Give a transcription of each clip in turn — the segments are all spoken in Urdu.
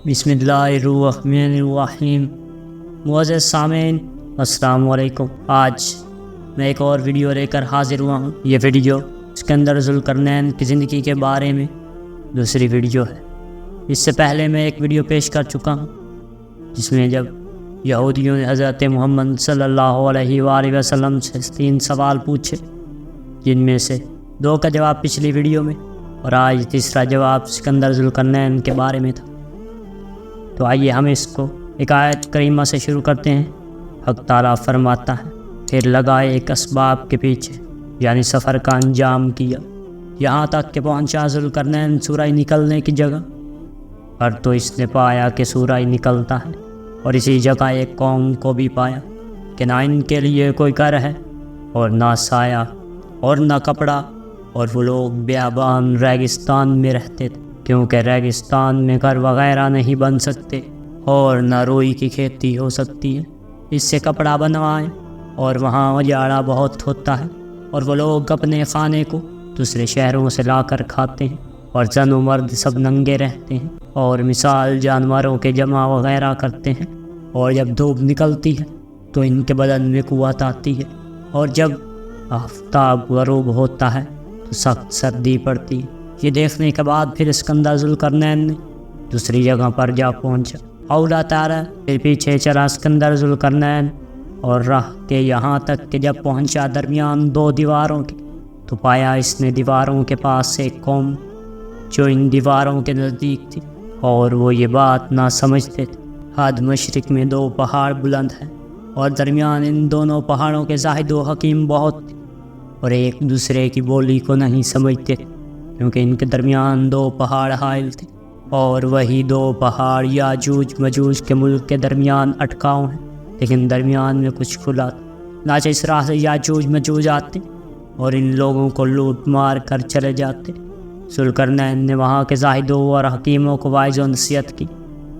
بسم اللہ الرحمن الرحیم۔ معزز سامعین السلام علیکم۔ آج میں ایک اور ویڈیو لے کر حاضر ہوا ہوں۔ یہ ویڈیو اسکندر ذوالقرنین کی زندگی کے بارے میں دوسری ویڈیو ہے۔ اس سے پہلے میں ایک ویڈیو پیش کر چکا ہوں جس میں جب یہودیوں نے حضرت محمد صلی اللہ علیہ وآلہ وسلم سے 3 سوال پوچھے، جن میں سے 2 کا جواب پچھلی ویڈیو میں اور آج تیسرا جواب اسکندر ذوالقرنین کے بارے میں تھا۔ تو آئیے ہم اس کو ایک آیت کریمہ سے شروع کرتے ہیں۔ حق تعالیٰ فرماتا ہے، پھر لگائے ایک اسباب کے پیچھے، یعنی سفر کا انجام کیا، یہاں تک کہ پہنچا ذوالقرنین سورج نکلنے کی جگہ پر، تو اس نے پایا کہ سورج نکلتا ہے، اور اسی جگہ ایک قوم کو بھی پایا کہ نہ ان کے لیے کوئی گھر ہے اور نہ سایہ اور نہ کپڑا، اور وہ لوگ بیابان ریگستان میں رہتے تھے، کیونکہ ریگستان میں گھر وغیرہ نہیں بن سکتے اور نہ روئی کی کھیتی ہو سکتی ہے، اس سے کپڑا بنوائیں، اور وہاں اجاڑا بہت ہوتا ہے، اور وہ لوگ اپنے کھانے کو دوسرے شہروں سے لا کر کھاتے ہیں، اور زن و مرد سب ننگے رہتے ہیں، اور مثال جانوروں کے جمع وغیرہ کرتے ہیں، اور جب دھوپ نکلتی ہے تو ان کے بدن میں قوت آتی ہے، اور جب آفتاب غروب ہوتا ہے تو سخت سردی پڑتی ہے۔ یہ دیکھنے کے بعد پھر اسکندر ذوالقرنین نے دوسری جگہ پر جا پہنچا۔ اولا تارا پھر پیچھے چلا اسکندر ذوالقرنین اور راہ کے یہاں تک کہ جب پہنچا درمیان 2 دیواروں کے، تو پایا اس نے دیواروں کے پاس ایک قوم جو ان دیواروں کے نزدیک تھی، اور وہ یہ بات نہ سمجھتے تھے۔ حد مشرق میں 2 پہاڑ بلند ہیں، اور درمیان ان دونوں پہاڑوں کے زاہد و حکیم بہت تھے، اور ایک دوسرے کی بولی کو نہیں سمجھتے تھے، کیونکہ ان کے درمیان 2 پہاڑ حائل تھے، اور وہی 2 پہاڑ یاجوج مجوج کے ملک کے درمیان اٹکاؤ ہیں، لیکن درمیان میں کچھ کھلا تھا۔ چنانچہ اس راہ سے یاجوج مجوج آتے اور ان لوگوں کو لوٹ مار کر چلے جاتے۔ ذوالقرنین نے وہاں کے زاہدوں اور حکیموں کو واعظ و نصیحت کی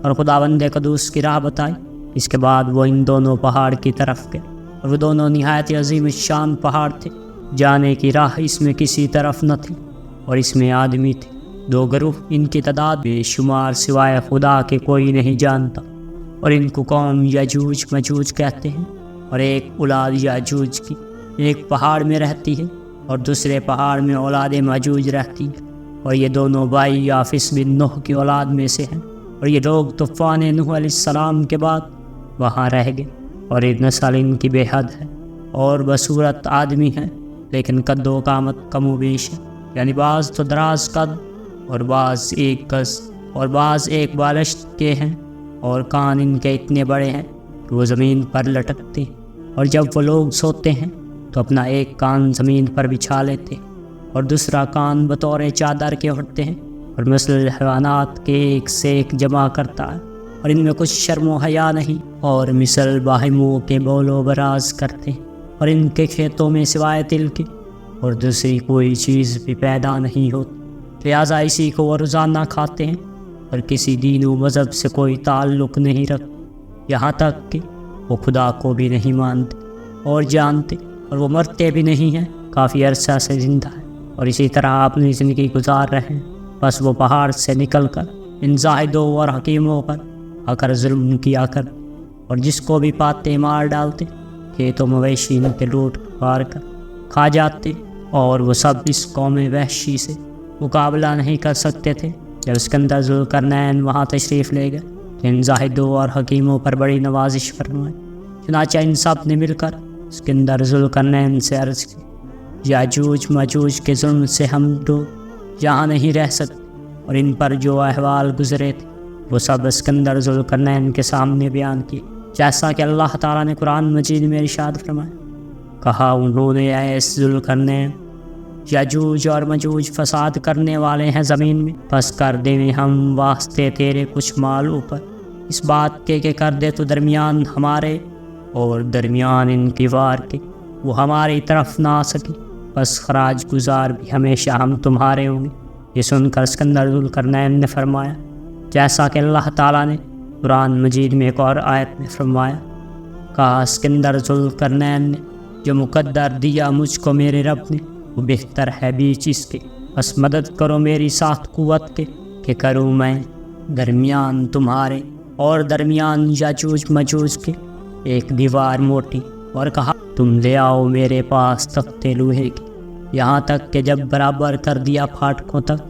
اور خداوند قدوس کی راہ بتائی۔ اس کے بعد وہ ان دونوں پہاڑ کی طرف گئے، اور وہ دونوں نہایت عظیم الشان پہاڑ تھے۔ جانے کی راہ اس میں کسی طرف نہ تھی، اور اس میں آدمی تھے 2 گروہ، ان کی تعداد بے شمار سوائے خدا کے کوئی نہیں جانتا، اور ان کو قوم یاجوج مجوج کہتے ہیں، اور ایک اولاد یاجوج کی ایک پہاڑ میں رہتی ہے اور دوسرے پہاڑ میں اولاد مجوج رہتی ہے، اور یہ دونوں بھائی یافس بن نوح کی اولاد میں سے ہیں، اور یہ لوگ طوفان نوح علیہ السلام کے بعد وہاں رہ گئے، اور ایک نسل ان کی بے حد ہے، اور بصورت آدمی ہیں، لیکن قد و قامت کم و بیش ہے، یعنی بعض تو دراز قد اور بعض 1 گز اور بعض 1 بالشت کے ہیں، اور کان ان کے اتنے بڑے ہیں کہ وہ زمین پر لٹکتے ہیں، اور جب وہ لوگ سوتے ہیں تو اپنا ایک کان زمین پر بچھا لیتے ہیں اور دوسرا کان بطور چادر کے اٹھتے ہیں، اور مثل حیوانات کے ایک سے ایک جمع کرتا ہے، اور ان میں کچھ شرم و حیا نہیں، اور مثل باہموں کے بول و براز کرتے ہیں، اور ان کے کھیتوں میں سوائے تل کے اور دوسری کوئی چیز بھی پیدا نہیں ہوتی، لہٰذا اسی کو وہ روزانہ کھاتے ہیں، اور کسی دین و مذہب سے کوئی تعلق نہیں رکھتے، یہاں تک کہ وہ خدا کو بھی نہیں مانتے اور جانتے، اور وہ مرتے بھی نہیں ہیں، کافی عرصہ سے زندہ ہیں، اور اسی طرح اپنی زندگی گزار رہے ہیں۔ بس وہ پہاڑ سے نکل کر ان زاہدوں اور حکیموں پر آ کر ظلم کیا کر، اور جس کو بھی پاتے مار ڈالتے، کھیتوں مویشی ان کے لوٹ مار کر کھا جاتے، اور وہ سب اس قوم وحشی سے مقابلہ نہیں کر سکتے تھے۔ جب اسکندر ذوالقرنین وہاں تشریف لے گئے تو ان زاہدوں اور حکیموں پر بڑی نوازش فرمائی۔ چنانچہ ان سب نے مل کر اسکندر ذوالقرنین سے عرض کی، یاجوج ماجوج کے ظلم سے ہم لوگ یہاں نہیں رہ سکتے، اور ان پر جو احوال گزرے تھے وہ سب اسکندر ذوالقرنین کے سامنے بیان کیے، جیسا کہ اللہ تعالیٰ نے قرآن مجید میں ارشاد فرمایا۔ کہا انہوں نے، اے ذوالقرنین، یاجوج اور مجوج فساد کرنے والے ہیں زمین میں، پس کر دیں ہم واسطے تیرے کچھ مال اوپر، اس بات کے کہ کر دے تو درمیان ہمارے اور درمیان ان کی وار کے وہ ہماری طرف نہ آ سکے، بس خراج گزار بھی ہمیشہ ہم تمہارے ہوں گے۔ یہ سن کر اسکندر ذوالقرنین نے فرمایا، جیسا کہ اللہ تعالیٰ نے قرآن مجید میں ایک اور آیت میں فرمایا، کہا اسکندر ذوالقرنین نے، جو مقدر دیا مجھ کو میرے رب نے وہ بہتر ہے بیچ اس کے، بس مدد کرو میری ساتھ قوت کے کہ کروں میں درمیان تمہارے اور درمیان یاجوج ماجوج کے ایک دیوار موٹی، اور کہا تم لے آؤ میرے پاس تختے لوہے کی، یہاں تک کہ جب برابر کر دیا پھاٹکوں تک،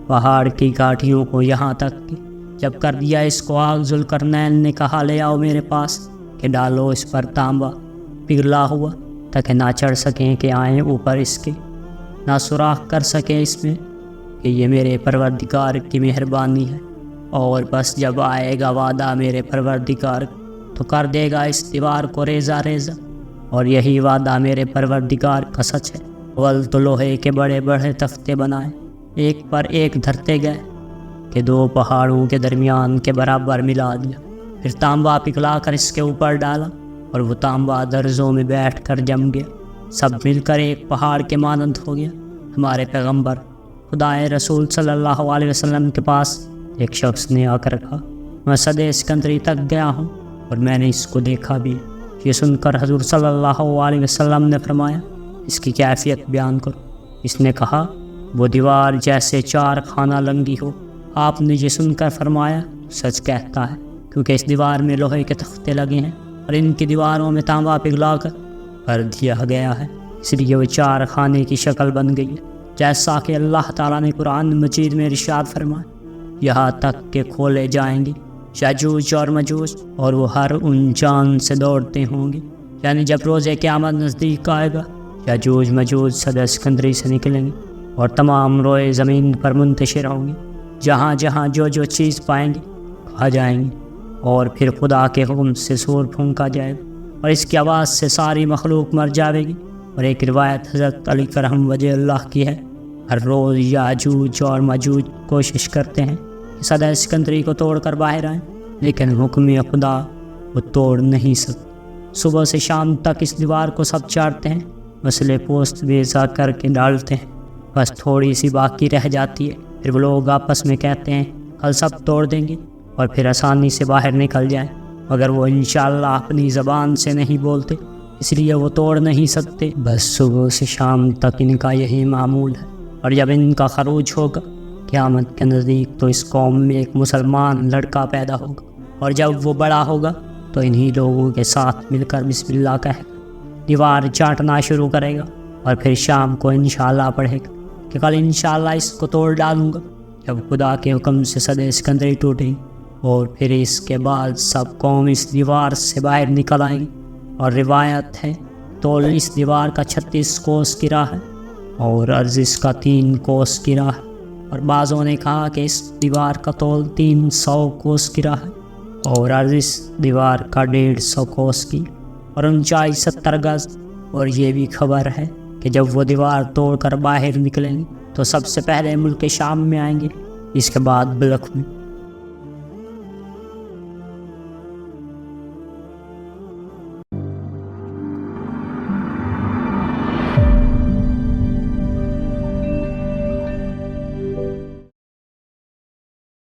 پہاڑ کی گھاٹیوں کو، یہاں تک کہ جب کر دیا اس کو آگ، ذوالقرنین نے کہا لے آؤ میرے پاس کہ ڈالو اس پر تانبا پگھلا ہوا، تاکہ نہ چڑھ سکیں کہ آئیں اوپر اس کے، نہ سوراخ کر سکیں اس میں کہ یہ میرے پروردگار کی مہربانی ہے، اور بس جب آئے گا وعدہ میرے پروردگار تو کر دے گا اس دیوار کو ریزہ ریزہ، اور یہی وعدہ میرے پروردگار کا سچ ہے۔ اول تو لوہے کے بڑے بڑے تختے بنائے، ایک پر ایک دھرتے گئے کہ دو پہاڑوں کے درمیان کے برابر ملا دیا، پھر تانبا پگھلا کر اس کے اوپر ڈالا، اور وہ تانبا درزوں میں بیٹھ کر جم گیا، سب مل کر ایک پہاڑ کے مانند ہو گیا۔ ہمارے پیغمبر خدائے رسول صلی اللہ علیہ وسلم کے پاس ایک شخص نے آ کر کہا میں سدے اسکندری تک گیا ہوں اور میں نے اس کو دیکھا بھی۔ یہ سن کر حضور صلی اللہ علیہ وسلم نے فرمایا اس کی کیفیت بیان کرو۔ اس نے کہا وہ دیوار جیسے چار خانہ لنگی ہو۔ آپ نے یہ سن کر فرمایا سچ کہتا ہے، کیونکہ اس دیوار میں لوہے کے تختے لگے ہیں اور ان کی دیواروں میں تانبا پگھلا کر بھر دیا گیا ہے، اس لیے وہ چار خانے کی شکل بن گئی ہے، جیسا کہ اللہ تعالیٰ نے قرآن مجید میں ارشاد فرمایا یہاں تک کہ کھولے جائیں گے یاجوج اور ماجوج، اور وہ ہر ان جان سے دوڑتے ہوں گے، یعنی جب روز قیامت نزدیک آئے گا یاجوج ماجوج صدر اسکندری سے نکلیں گے اور تمام روئے زمین پر منتشر ہوں گے، جہاں جہاں جو جو چیز پائیں گے کھا جائیں گے، اور پھر خدا کے حکم سے سور پھونکا جائے گا اور اس کی آواز سے ساری مخلوق مر جاوے گی۔ اور ایک روایت حضرت علی کرم وجہ اللہ کی ہے، ہر روز یاجوج اور ماجوج کوشش کرتے ہیں کہ صدر اسکندری کو توڑ کر باہر آئیں، لیکن حکم خدا وہ توڑ نہیں سکتے۔ صبح سے شام تک اس دیوار کو سب چاڑتے ہیں، مسئلے پوست بیزا کر کے ڈالتے ہیں، بس تھوڑی سی باقی رہ جاتی ہے، پھر وہ لوگ آپس میں کہتے ہیں کل سب توڑ دیں گے اور پھر آسانی سے باہر نکل جائیں، مگر وہ انشاءاللہ اپنی زبان سے نہیں بولتے، اس لیے وہ توڑ نہیں سکتے۔ بس صبح سے شام تک ان کا یہی معمول ہے، اور جب ان کا خروج ہوگا قیامت کے نزدیک تو اس قوم میں ایک مسلمان لڑکا پیدا ہوگا، اور جب وہ بڑا ہوگا تو انہی لوگوں کے ساتھ مل کر بسم اللہ کہے گا، دیوار چاٹنا شروع کرے گا، اور پھر شام کو انشاءاللہ پڑھے گا کہ کل انشاءاللہ اس کو توڑ ڈالوں گا، جب خدا کے حکم سے صدر اسکندری ٹوٹے گی، اور پھر اس کے بعد سب قوم اس دیوار سے باہر نکل آئیں گی۔ اور روایت ہے طول اس دیوار کا 36 کوس کی راہ ہے اور عرض اس کا 3 کوس کی راہ ہے، اور بعضوں نے کہا کہ اس دیوار کا طول 300 کوس کی راہ ہے اور عرض اس دیوار کا 150 کوس کی، اور اونچائی 70 گز۔ اور یہ بھی خبر ہے کہ جب وہ دیوار توڑ کر باہر نکلیں گے تو سب سے پہلے ملک شام میں آئیں گے، اس کے بعد بلخ میں،